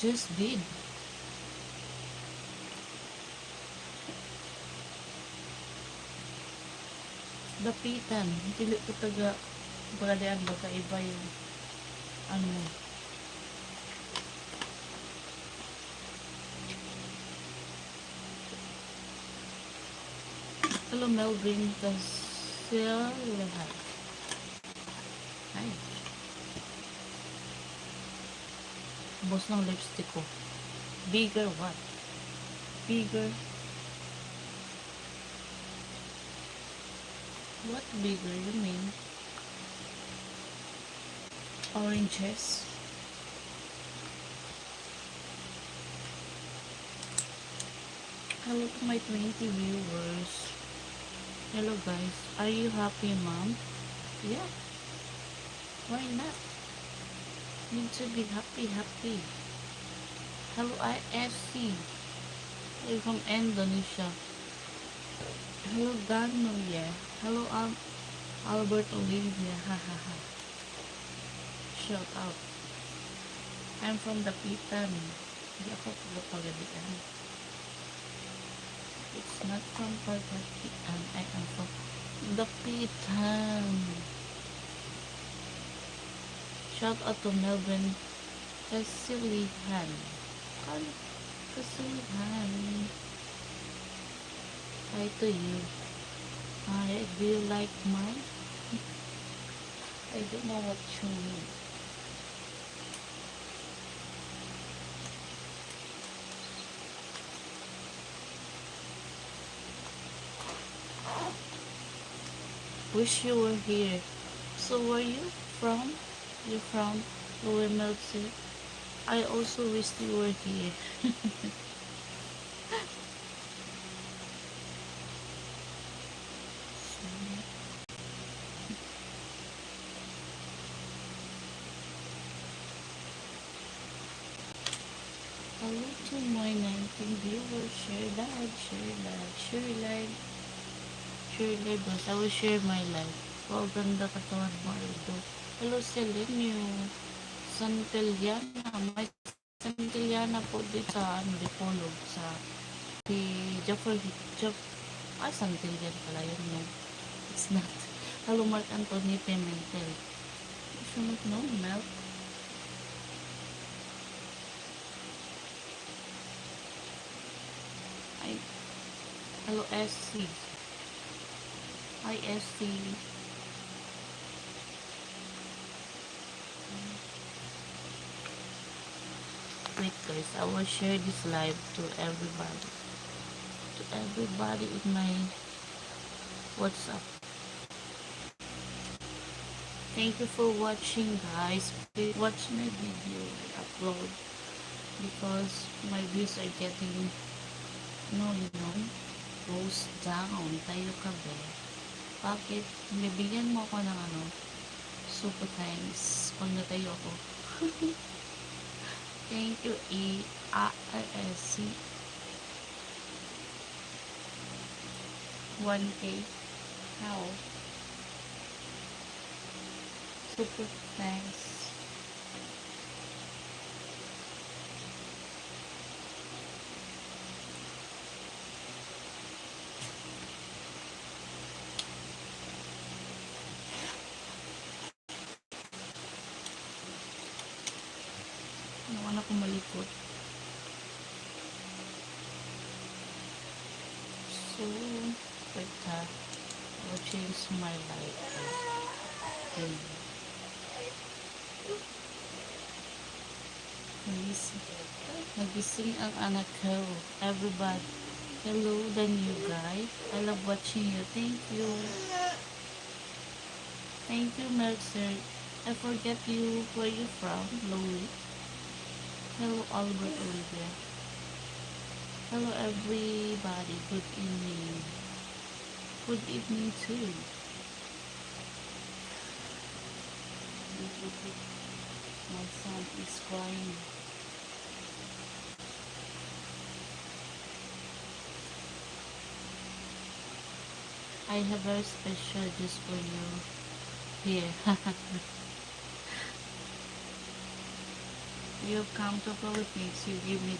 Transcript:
just did. Dapitan. Dili ko taga bagadian ba kaiba yung ano. Hello Melvin Casilahan. Ay. Boss ng lipstick ko. Bigger what? Bigger? What bigger you mean? Oranges? Hello to my 20 viewers. Hello guys. Are you happy, mom? Yeah. Why not? Need to be happy. Hello ISC. You're from Indonesia. Hello Gano, yeah. Hello Albert Olivia. Ha ha ha. Shout out. I'm from Dapitan. Hindi ako Pagadian. It's not from Pagadian. I am from Dapitan. Shout out to Melvin Kasilihan. Kasilihan. Hi to you. Hi, do you like mine? I don't know what you mean. Wish you were here. So where you from? You're from Lower Meltzer. I also wish you were here. Hello to my 19 viewers. Share live, share live, share live. Share live, boss. I will share my live. Wow, ganda katawan mo, Aldo. Hello, Selenio. Santillana. May Santillana po dito sa Dipolog sa Santillana pala yun, no? It's not. Hello, Mark Anthony Pimentel. You should not know, Mel. Hello, SC. Hi, SC. Wait guys, I will share this live to everybody. To everybody in my WhatsApp. Thank you for watching guys. Please watch my video I upload because my views are getting goes down. Tayo ka be. Bakit? Bibigyan mo ako ng super thanks pag natayo ako. Thank you, EASC. 1K. How? Super thanks. Naman ako malikot. So, wait ha. I'll change my light. Okay. Nagising ang anak ko. Everybody. Hello, the new guy. I love watching you. Thank you. Thank you, Meltzer. I forget you. Where you from? Louis. Hello, Albert Olivia. Hello, everybody. Good evening. Good evening, too. My son is crying. I have very special just for you here. You've come to Philippines, you give me